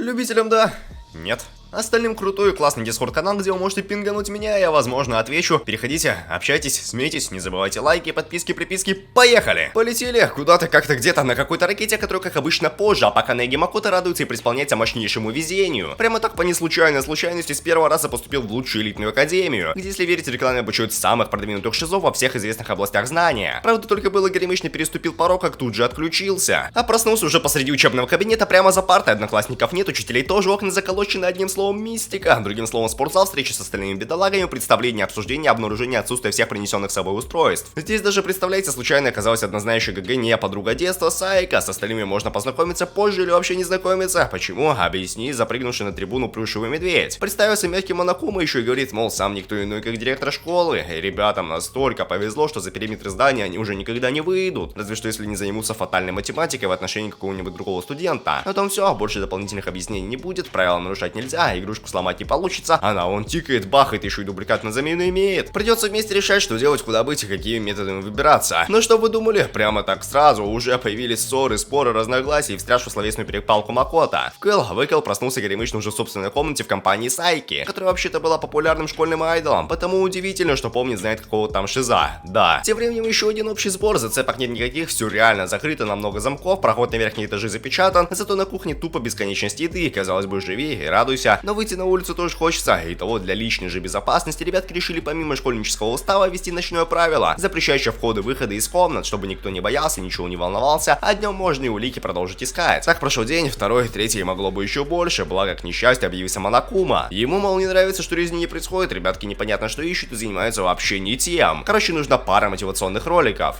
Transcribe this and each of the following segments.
Любителям да, нет. Остальным крутой и классный дискорд-канал, где вы можете пингануть меня, я, возможно, отвечу. Переходите, общайтесь, смейтесь, не забывайте лайки, подписки, приписки. Поехали! Полетели куда-то, как-то, где-то на какой-то ракете, которая, как обычно, позже, а пока Неги Макото радуется и преисполняется мощнейшему везению. Прямо так по неслучайной случайности с первого раза поступил в лучшую элитную академию, где, если верить рекламе, обучают самых продвинутых шизов во всех известных областях знания. Правда, только было горемычно переступил порог, как тут же отключился. А проснулся уже посреди учебного кабинета, прямо за партой, одноклассников нет, учителей тоже, окна заколочены, одним словом мистика, другим словом спортзал, встречи с остальными бедолагами, представление, обсуждение, обнаружение отсутствия всех принесенных с собой устройств. Здесь даже, представляете, случайно оказалась одна знающая ГГ не подруга детства, Сайка, с остальными можно познакомиться позже или вообще не знакомиться. Почему? Объясни, запрыгнувший на трибуну плюшевый медведь. Представился мягкий Монокума еще и говорит, мол, сам никто иной, как директор школы. И ребятам настолько повезло, что за периметры здания они уже никогда не выйдут. Разве что если не займутся фатальной математикой в отношении какого-нибудь другого студента. На том все, больше дополнительных объяснений не будет, правила нарушать нельзя, игрушку сломать не получится, она он тикает, бахает, еще и дубликат на замену имеет. Придется вместе решать, что делать, куда быть и какими методами выбираться. Ну что вы думали? Прямо так сразу уже появились ссоры, споры, разногласия и встрявшую словесную перепалку Макото. Выкл проснулся горемычно уже в собственной комнате в компании Сайки, которая вообще-то была популярным школьным айдолом, потому удивительно, что помнит, знает какого там шиза. Да. Тем временем еще один общий сбор, зацепок нет никаких, все реально закрыто на много замков, проход на верхние этажи запечатан, зато на кухне тупо бесконечность еды, казалось бы, живи и радуйся, но выйти на улицу тоже хочется, и того для личной же безопасности ребятки решили помимо школьнического устава ввести ночное правило, запрещающее входы-выходы из комнат, чтобы никто не боялся, ничего не волновался, а днем можно и улики продолжить искать. Так прошел день, второй, третий, могло бы еще больше, благо к несчастью объявился Монокума. Ему, мол, не нравится, что резни не происходит, ребятки непонятно что ищут и занимаются вообще не тем. Короче, нужна пара мотивационных роликов.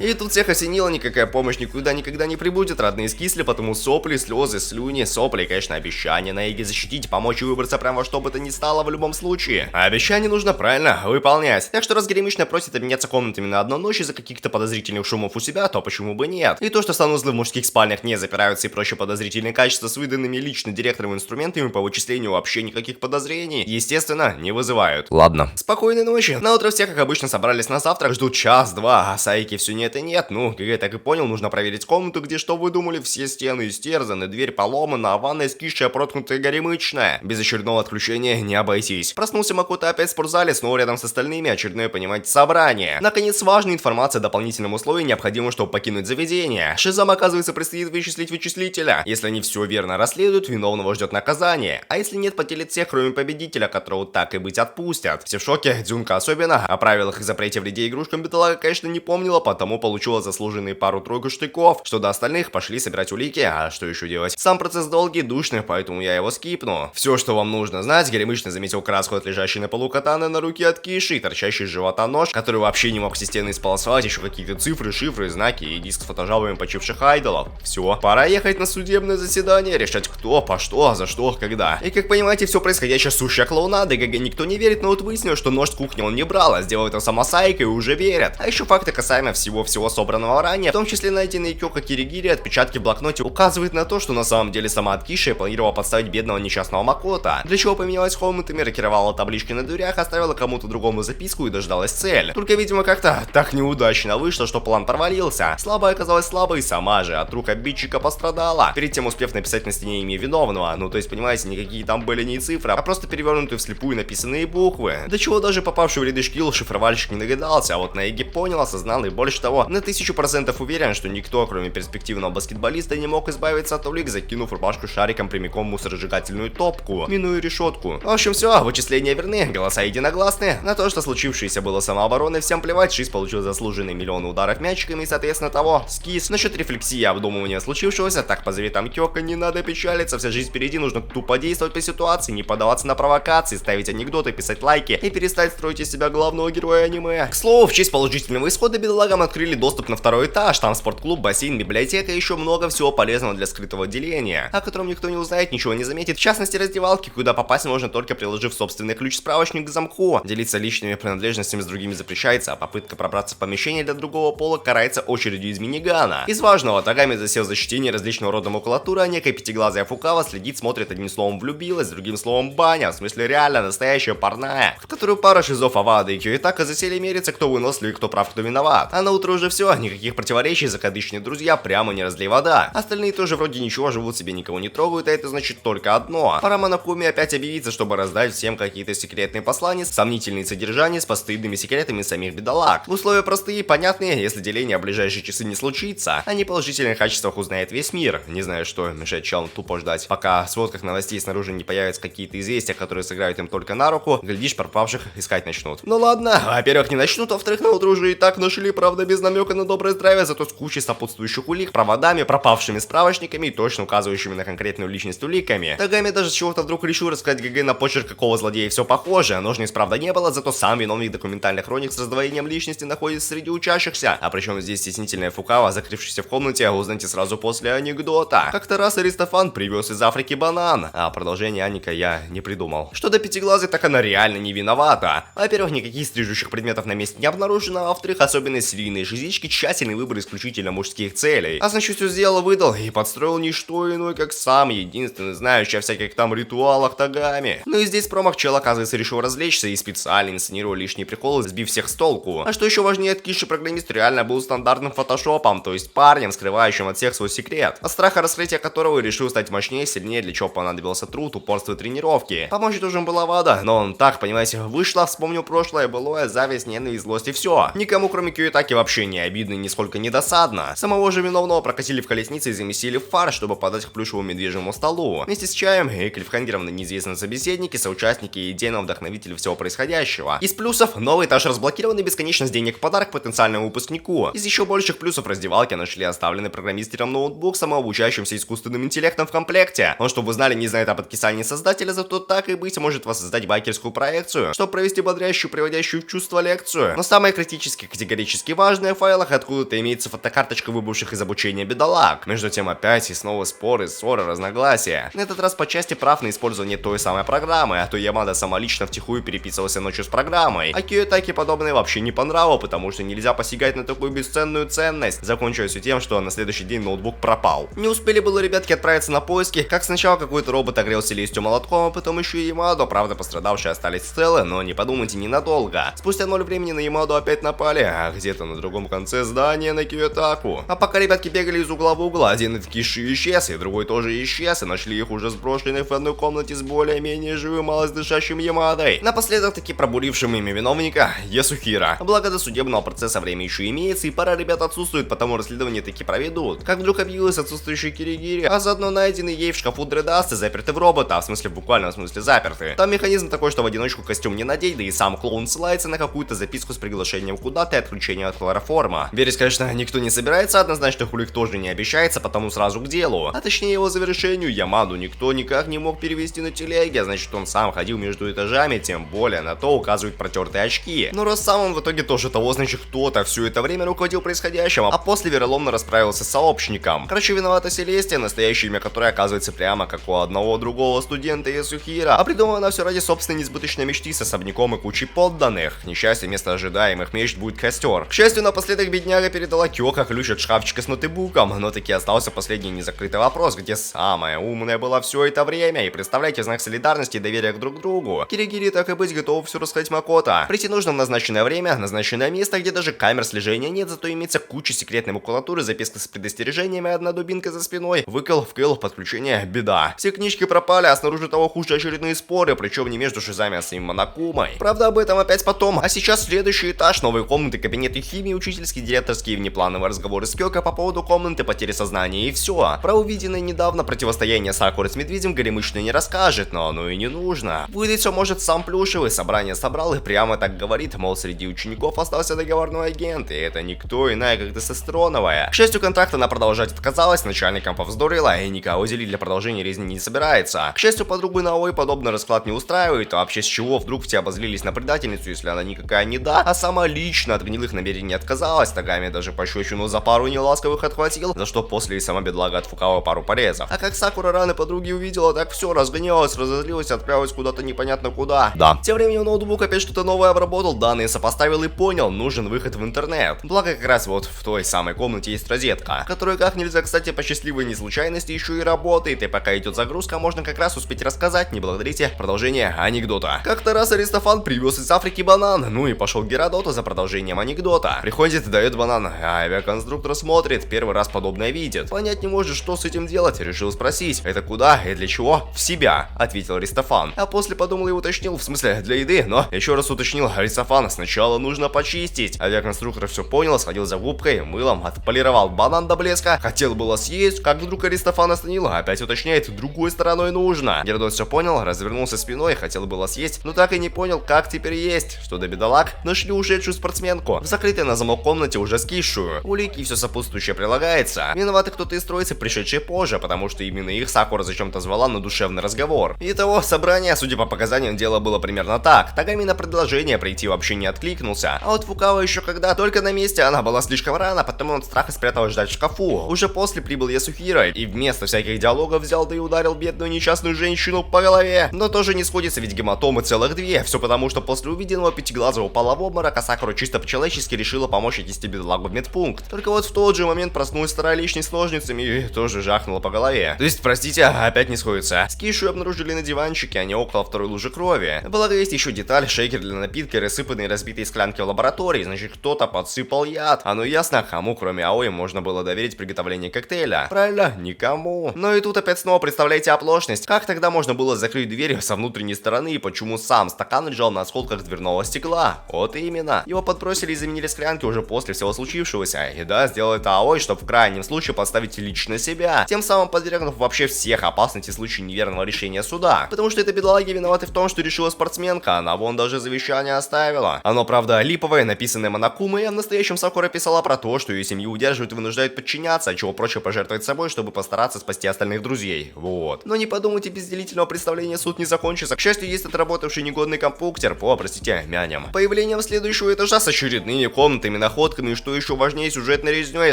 И тут всех осенило, никакая помощь никуда никогда не прибудет, родные скисли, потому сопли, слезы, слюни, сопли и, конечно, обещание Неги защитить, помочь и выбраться прямо во что бы то ни стало в любом случае. А обещание нужно правильно выполнять. Так что раз горемычная просит обменяться комнатами на одну ночь из-за каких-то подозрительных шумов у себя, то почему бы нет? И то, что санузлы в мужских спальнях не запираются и прочие подозрительные качества с выданными лично директором инструментами по вычислению вообще никаких подозрений, естественно, не вызывают. Ладно. Спокойной ночи. На утро все, как обычно, собрались на завтрак, ждут час-два, а Сайки все нет и нет. Ну, как я так и понял, нужно проверить комнату, где, что вы думали, все стены истерзаны, дверь поломана, а ванная скисшая, проткнутая горемычная. Без очередного отключения не обойтись. Проснулся Макото опять в спортзале, снова рядом с остальными, очередное, понимаете, собрание. Наконец, важная информация о дополнительном условии, необходимом, чтобы покинуть заведение. Шизам, оказывается, предстоит вычислить вычислителя. Если они все верно расследуют, виновного ждет наказание. А если нет, поделит всех, кроме победителя, которого так и быть отпустят. Все в шоке, Дзюнка особенно. О правилах и запрете вреде игрушкам бедолага, конечно, не помнила, потому получила заслуженные пару-тройку штыков. Что до остальных, пошли собирать улики, а что еще делать? Сам процесс долгий, душный, поэтому я его скипну. Все, что вам нужно знать, горемычно заметил краску от лежащей на полу катаны на руке от Киши, торчащий из живота нож, который вообще не мог системно исполосовать, еще какие-то цифры, шифры, знаки и диск с фотожалами почивших айдолов. Все, пора ехать на судебное заседание, решать кто, по что, за что, когда. И как понимаете, все происходящее сущая клоунада, ГГ никто не верит, но вот выяснилось, что нож с кухни он не брал, а сделал это сама Сайка и уже верят. А еще факты касаемо всего собранного ранее, в том числе найденные Кёка Киригири отпечатки в блокноте указывают на то, что на самом деле сама Аткиши планировала подставить бедного несчастного Макото, для чего поменялась комнатами, рокировала таблички на дверях, оставила кому-то другому записку и дождалась цель. Только, видимо, как-то так неудачно вышло, что план провалился. Слабая оказалась слабой сама же, от рук обидчика пострадала, перед тем успев написать на стене имя виновного. Ну, то есть, понимаете, никакие там были не цифры, а просто перевернутые вслепую написанные буквы. До чего даже попавший в ряды шкил шифровальщик не догадался, а вот Неги понял, осознал и больше того, на 1000% уверен, что никто, кроме перспективного баскетболиста, не мог избавиться от улик, закинув рубашку шариком прямиком в мусоросжигательную топку, минуя решетку. В общем, все, вычисления верны, голоса единогласны. На то, что случившееся было самообороной, всем плевать, Шиз получил заслуженные миллионы ударов мячиками и, соответственно, того, скис. Насчет рефлексии и обдумывания случившегося, так по заветам Кёка, не надо печалиться, вся жизнь впереди, нужно тупо действовать по ситуации, не поддаваться на провокации, ставить анекдоты, писать лайки и перестать строить из себя главного героя аниме. К слову, в честь положительного исхода бедолагам открыли доступ на второй этаж, там спортклуб, бассейн, библиотека и еще много всего полезного для скрытого отделения, о котором никто не узнает, ничего не заметит, в частности раздевалки, куда попасть можно только приложив собственный ключ-справочник к замку. Делиться личными принадлежностями с другими запрещается, а попытка пробраться в помещение для другого пола карается очередью из минигана. Из важного, Тагами засел за чтение различного рода макулатуры, а некая пятиглазая Фукава следит, смотрит, одним словом влюбилась, другим словом баня, в смысле реально настоящая парная, в которую пара шизов Авада и Кёитака засели мериться, кто выносливый, кто прав, кто виноват. А на утро уже все, никаких противоречий, закадычные друзья прямо не разлей вода. Остальные тоже вроде ничего, живут себе, никого не трогают, а это значит только одно. Пора Монокуме опять объявиться, чтобы раздать всем какие-то секретные послания, сомнительные содержания с постыдными секретами самих бедолаг. Условия простые и понятные, если деление в ближайшие часы не случится, о неположительных качествах узнает весь мир. Не знаю, что мешает челам тупо ждать, пока в сводках новостей снаружи не появятся какие-то известия, которые сыграют им только на руку, глядишь, пропавших искать начнут. Ну ладно, во-первых, не начнут, а во-вторых, на утро уже и так нашли, правда, без намека на доброе здравие, зато с кучей сопутствующих улик, проводами, пропавшими справочниками и точно указывающими на конкретную личность уликами. Тагами даже с чего-то вдруг решил рассказать ГГ на почерк какого злодея все похоже. Ножниц, правда, не было, зато сам виновник документальных хроник с раздвоением личности находится среди учащихся. А причем здесь стеснительная Фукава, закрывшийся в комнате, узнаете сразу после анекдота. Как-то раз Аристофан привез из Африки банан, а продолжение Аника я не придумал. Что до Пятиглазой, так она реально не виновата. Во-первых, никаких стрижущих предметов на месте не обнаружено, а во-вторых, особенность серийной жизнички, тщательный выбор исключительно мужских целей. А значит, все сделал, выдал и подстроил не что иное, как сам единственный знающий о всяких там ритуалах Тагами. Ну и здесь промах чел, оказывается, решил развлечься и специально инсценировал лишние приколы, сбив всех с толку. А что еще важнее, Киши программист реально был стандартным фотошопом, то есть парнем, скрывающим от всех свой секрет, от страха раскрытия которого решил стать мощнее, сильнее, для чего понадобился труд, упорство и тренировки. Помочь должен была Вада, но он так, понимаете, вышла, вспомнил прошлое, былое, зависть, ненависть, злость и все. Никому, кроме Кьюитаки, вообще не обидно, нисколько не досадно. Самого же виновного прокатили в колеснице и замесили в фар, чтобы подать к плюшевому медвежьему столу. Вместе с чаем и клифхангером на неизвестные собеседники, соучастники и идейного вдохновителя всего происходящего. Из плюсов новый этаж разблокирован и бесконечность денег в подарок потенциальному выпускнику. Из еще больших плюсов раздевалки нашли оставленный программистером ноутбук, самообучающимся искусственным интеллектом в комплекте. Он, чтобы вы знали, не знает о подкисании создателя, зато так и быть может воссоздать байкерскую проекцию, чтобы провести бодрящую, приводящую в чувство лекцию. Но самое критически, категорически важное в файлах откуда-то имеется фотокарточка выбывших из обучения бедолаг. Между тем опять и снова споры, ссоры, разногласия. На этот раз по части прав на использование той самой программы, а то Ямада сама лично втихую переписывался ночью с программой. А Кьюитаки подобное вообще не понравилось, потому что нельзя посягать на такую бесценную ценность. Закончилось все тем, что на следующий день ноутбук пропал. Не успели было ребятки отправиться на поиски, как сначала какой-то робот огрел Селестию молотком, а потом еще и Ямаду. Правда, пострадавшие остались целы, но не подумайте, ненадолго. Спустя 0 времени на Ямаду опять напали, а где-то на другом конце здания на Кьюитаку. А пока ребятки бегали из угла в угол, один из Киши исчез, и другой тоже исчез, и нашли их уже сброшенных в одной комнате с более-менее живым, малоздышащим Ямадой. Напоследок таки пробурившим имя виновника Ясухира. Благо до судебного процесса время еще имеется, и пара ребят отсутствует, потому расследование таки проведут. Как вдруг объявилась отсутствующая Киригири, а заодно найденный ей в шкафу Дредасты заперты в робота, в смысле в буквальном смысле заперты. Там механизм такой, что в одиночку костюм не надеть, да и сам клоун ссылается на какую-то записку с приглашением куда-то и отключением от хлороформа. Верить, конечно, никто не собирается, однозначно хулик тоже не обещается, потому сразу к делу. А точнее его завершению Ямаду никто никак не мог перевести на телеге, а значит он сам ходил между этажами, тем более на то указывают протертые очки. Но раз сам он в итоге тоже того, значит кто-то все это время руководил происходящим, а после вероломно расправился с сообщником. Короче, виновата Селестия, настоящее имя которой оказывается прямо как у одного другого студента Ясухира, а придумана все ради собственной несбыточной мечты с особняком и кучей подданных. К несчастью, вместо ожидаемых мечт будет костер. К счастью, напоследок бедняга передала Кёка ключ от шкафчика с ноутбуком, но таки остался последний незакрытый вопрос, где самая умная была все это время, и представляете, знак солидарности и доверия друг к другу. Киригири, так и быть, готов все рассказать Макото. Прийти нужно в назначенное время, назначенное место, где даже камер слежения нет, зато имеется куча секретной макулатуры, записка с предостережениями, одна дубинка за спиной, выкл, вкл, подключение, беда. Все книжки пропали, а снаружи того хуже очередные споры, причем не между Шизами, а с самим Монокумой. Правда, об этом опять потом. А сейчас следующий этаж, новые комнаты, кабинеты химии, учительские, директорские, внеплановые разговоры с Кёка по поводу комнаты, потери сознания и все. Про увиденное недавно противостояние Сакуры с медведем Горемычный не расскажет, но оно и не нужно. Выдать все может сам Плюшевый, собрание собрал и прямо так говорит, мол, среди учеников остался договорной агент, и это никто иная, как Тестостероновая. К счастью, контракт она продолжать отказалась, начальником повздорила, и никого делить для продолжения резни не собирается. К счастью, подругу Наой подобный расклад не устраивает, а вообще с чего вдруг все обозлились на предательницу, если она никакая не да, а сама лично от гнилых намерений отказалась, Тагами даже пощечину за пару неласковых отхватил, за что после и сама бедлага отфукала пару порезов. А как Сакура раны подруги увидела, так все, разгонялась, разозлилась, отправилась куда-то непонятно куда. Да. Тем временем ноутбук опять что-то новое обработал, данные сопоставил и понял, нужен выход в интернет. Благо как раз вот в той самой комнате есть розетка, которая как нельзя, кстати, по счастливой неслучайности еще и работает, и пока идет загрузка, можно как раз успеть рассказать, не благодарите, продолжение анекдота. Как-то раз Аристофан привез из Африки банан, ну и пошел к Геродоту за продолжением анекдота. Приходит подходит и дает банан. А авиаконструктор смотрит, первый раз подобное видит. Понять не может, что с этим делать, решил спросить. Это куда и для чего? В себя, ответил Аристофан. А после подумал и уточнил, в смысле для еды, но еще раз уточнил. Аристофан, сначала нужно почистить. Авиаконструктор все понял, сходил за губкой, мылом, отполировал банан до блеска. Хотел было съесть, как вдруг Аристофан остановил, опять уточняет, другой стороной нужно. Геродот все понял, развернулся спиной, хотел было съесть, но так и не понял, как теперь есть. Что до бедолаг, нашли ушедшую спортсменку, в закрытой на замок комнате уже скисшую. Улики и все сопутствующее прилагается. Виноваты кто-то из троицы, пришедшие позже, потому что именно их Сакура зачем-то звала на душевный разговор. Итого, собрание, судя по показаниям, дело было примерно так. Тагами на предложение прийти вообще не откликнулся. А вот Фукао еще когда только на месте, она была слишком рано, потому он от страха спряталась ждать в шкафу. Уже после прибыл Ясухиро и вместо всяких диалогов взял да и ударил бедную несчастную женщину по голове. Но тоже не сходится, ведь гематомы целых две. Все потому, что после увиденного пятиглазого упала в обморок, а Сакура чисто по-человечески решила помочь отнести бедолагу в медпункт. Только вот в тот же момент проснулась старая лишней с ножницами и тоже жахнула по голове. То есть, простите, опять не сходится. Скишу обнаружили на диванчике, а не около второй лужи крови. Благо есть еще деталь, шейкер для напитка и рассыпанные разбитые склянки в лаборатории, значит кто-то подсыпал яд. Оно ясно, кому кроме Аои можно было доверить приготовление коктейля. Правильно, никому. Но и тут опять снова представляете оплошность. Как тогда можно было закрыть дверь со внутренней стороны и почему сам стакан лежал на осколках дверного стекла? Вот именно. Его подбросили и заменили склянки уже после всего случившегося. И да, сделал это Аой, чтобы в крайнем случае поставить лично себя, тем самым подвергнув вообще всех опасности в случае неверного решения суда. Потому что это бедолаги виноваты в том, что решила спортсменка, она вон даже завещание оставила. Оно, правда, липовое, написанное Монокумой, а в настоящем Сакура писала про то, что ее семью удерживают и вынуждают подчиняться, а чего прочее пожертвовать собой, чтобы постараться спасти остальных друзей. Вот. Но не подумайте, без длительного представления суд не закончится. К счастью, есть отработавший негодный компьютер по, простите, мяням. Появлением следующего этажа с очередными комнатами, находками и, что еще важнее, сюжетной резней,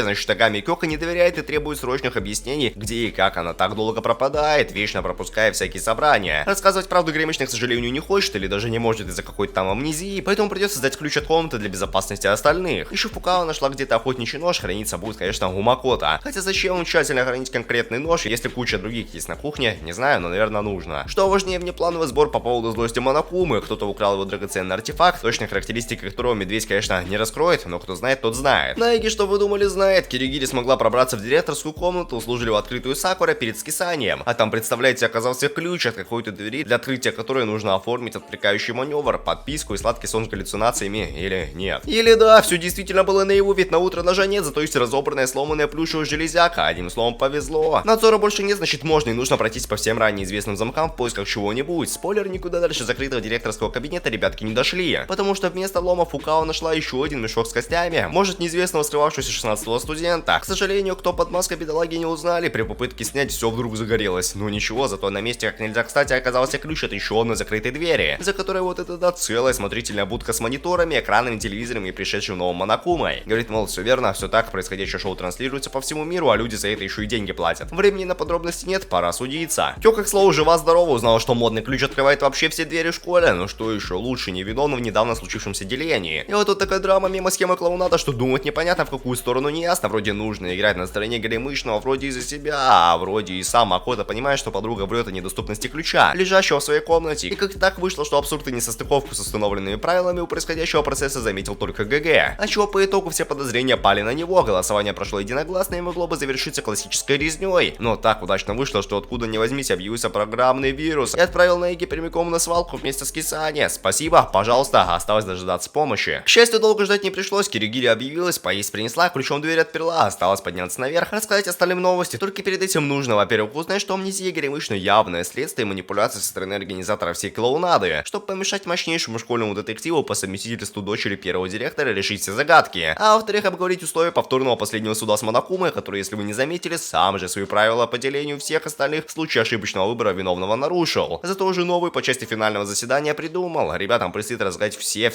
значит, Тагами Кёка не доверяет и требует срочных объяснений, где и как она так долго пропадает, вечно пропуская всякие собрания. Рассказывать правду Гремычный, к сожалению, не хочет или даже не может из-за какой-то там амнезии, поэтому придется сдать ключ от комнаты для безопасности остальных. Еще Фукао нашла где-то охотничий нож, храниться будет, конечно, у Макото. Хотя зачем ему тщательно хранить конкретный нож, если куча других есть на кухне, не знаю, но, наверное, нужно. Что важнее, внеплановый сбор по поводу злости Монокумы, кто-то украл его драгоценный артефакт, точных характеристик которого медведь, конечно, не раскроет, но кто знает, тот знает. Наэги, что вы думали, знает. Киригири смогла пробраться в директорскую комнату, услужливо открытую Сакура перед скисанием. А там, представляете, оказался ключ от какой-то двери, для открытия которой нужно оформить отвлекающий маневр, подписку и сладкий сон с галлюцинациями, или нет. Или да, все действительно было наяву, ведь на утро ножа нет, зато есть разобранная сломанная плюшевая железяка, одним словом повезло. Надзора больше нет, значит можно и нужно пройтись по всем ранее известным замкам в поисках чего-нибудь. Спойлер, никуда дальше закрытого директорского кабинета ребятки не дошли, потому что вместо лома Фукао нашла еще один мешок с костями, может неизвестного скрывавшегося 16-го студента. К сожалению, кто под маской бедолаги не узнали, при попытке снять все вдруг загорелось. Ну ничего, зато на месте как нельзя кстати оказался ключ от еще одной закрытой двери, за которой вот это да целая смотрительная будка с мониторами, экранами, телевизорами и пришедшим новым Монокумой. Говорит, мол, все верно, все так, происходящее шоу транслируется по всему миру, а люди за это еще и деньги платят. Времени на подробности нет, пора судиться. Кёка, к слову, жива-здорова, узнала, что модный ключ открывает вообще все двери в школе, но что еще лучше, невиновна в недавно случившемся делении. И вот тут такая драма мимо схемы клоунада, что думать непонятно в какую сторону не ясно, вроде нужно играть на стороне Горемычного, вроде из-за себя, а вроде и сам Макото понимает, что подруга врет о недоступности ключа, лежащего в своей комнате. И как так вышло, что абсурд и несостыковку с установленными правилами у происходящего процесса заметил только ГГ. А чего по итогу все подозрения пали на него, голосование прошло единогласно и могло бы завершиться классической резней. Но так удачно вышло, что откуда ни возьмись объявился программный вирус и отправил Наэги прямиком на свалку вместе с Кисани. Спасибо, пожалуйста, осталось дождаться помощи. К счастью, долго ждать не пришлось, Киригири объявилась, поесть принесла, ключом дверь отперла, осталось подняться наверх, рассказать остальным новости. Только перед этим нужно, во-первых, узнать, что амнезия Горемычной явное следствие манипуляции со стороны организатора всей клоунады, чтобы помешать мощнейшему школьному детективу по совместительству дочери первого директора решить все загадки. А во-вторых, обговорить условия повторного последнего суда с Монокумой, который, если вы не заметили, сам же свои правила по делению всех остальных в случае ошибочного выбора виновного нарушил. Зато уже новый по части финального заседания придумал. Ребятам предстоит разгадать все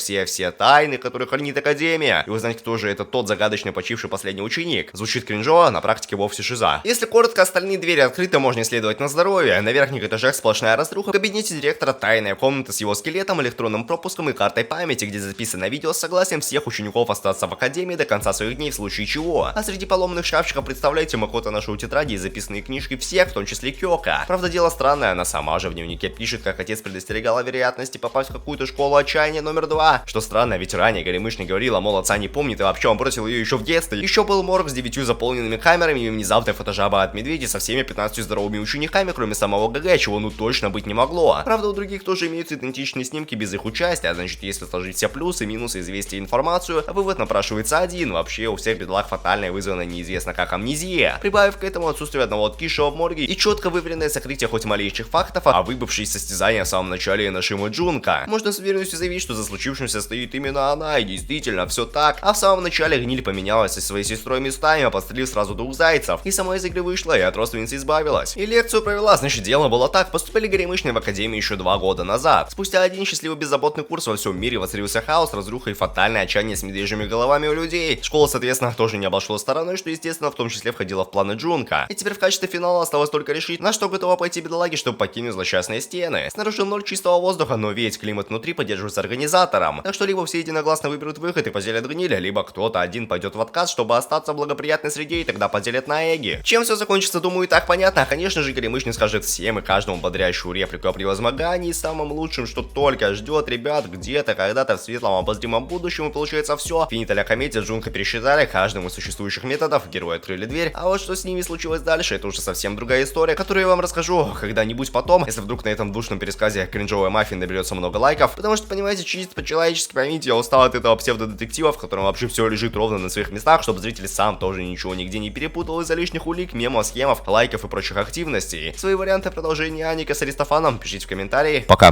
тайны, которые хранит Академия, и узнать, кто же это тот загадочный почивший последний ученик. Звучит кринжово, на практике вовсе шиза. Если коротко, остальные двери открыты, можно исследовать на здоровье. На верхних этажах сплошная разруха. В кабинете директора тайная комната с его скелетом, электронным пропуском и картой памяти, где записано видео с согласием всех учеников остаться в Академии до конца своих дней в случае чего. А среди поломанных шкафчиков, представляете, Макото нашел тетради и записанные книжки всех, в том числе Кёка. Правда, дело странное, она сама же в дневнике пишет, как отец предостерегал о вероятности попасть в какую-то школу отчаяния номер 2. Что странно, ведь ранее Горемычный говорила, мол, отца не помнит, и вообще он бросил ее еще в детстве. Еще был морг с 9 заполненными камерами, и внезапная фотожаба от медведя со всеми 15 здоровыми учениками, кроме самого ГГ, чего ну точно быть не могло. Правда, у других тоже имеются идентичные снимки без их участия, а значит, если сложить все плюсы, минусы, известия и информацию, вывод напрашивается один. Вообще, у всех бедлах фатальная вызвана неизвестно как амнезия. Прибавив к этому отсутствие одного откисшего в морге и четко выверенное сокрытие хоть малейших фактов, а выбывшие из состязания в самом начале Нашима Джунка. Можно с уверенностью заявить, что за случившимся стоит именно она, и действительно все так. А в самом начале Гниль поменялась со своей сестрой местами, пострелив сразу 2 зайцев, и сама из игры вышла и от родственницы избавилась. И лекцию провела, значит, дело было так. Поступили Горемычные в Академию еще 2 года назад. Спустя один счастливый беззаботный курс во всем мире воцарился хаос, разруха и фатальное отчаяние с медвежьими головами у людей. Школа, соответственно, тоже не обошло стороной, что, естественно, в том числе входила в планы Джунка. И теперь в качестве финала осталось только решить, на что готова пойти бедолаги, чтобы покинуть злосчастные стены. Снаружи 0 чистого воздуха, но весь климат внутри поддерживается организатором. Так что либо все единогласно выберут выход и поделят Гниля, либо кто-то один пойдет в отказ, чтобы остаться в благоприятной среде, и тогда поделят на Эги. Чем все закончится, думаю, и так понятно. Конечно же, Горемычный скажет всем и каждому бодрящую реплику о превозмогании, самым лучшим, что только ждет ребят где-то, когда-то в светлом обозримом будущем, и получается все. Финита комедия Джунка пересчитали, каждому из существующих методов герои открыли дверь, а вот что с ними случилось дальше, это уже совсем другая история, которую я вам расскажу когда-нибудь потом, если вдруг на этом душном пересказе кринжовая мафия наберется много лайков, потому что, понимаете, чисто по-человечески, поймите, я устал от этого псевдодетектива, в котором вообще все лежит ровно на своих местах, чтобы зритель сам тоже ничего нигде не перепутал из-за лишних улик, мемов, схемов, лайков и прочих активностей. Свои варианты продолжения Аника с Аристофаном пишите в комментарии. Пока.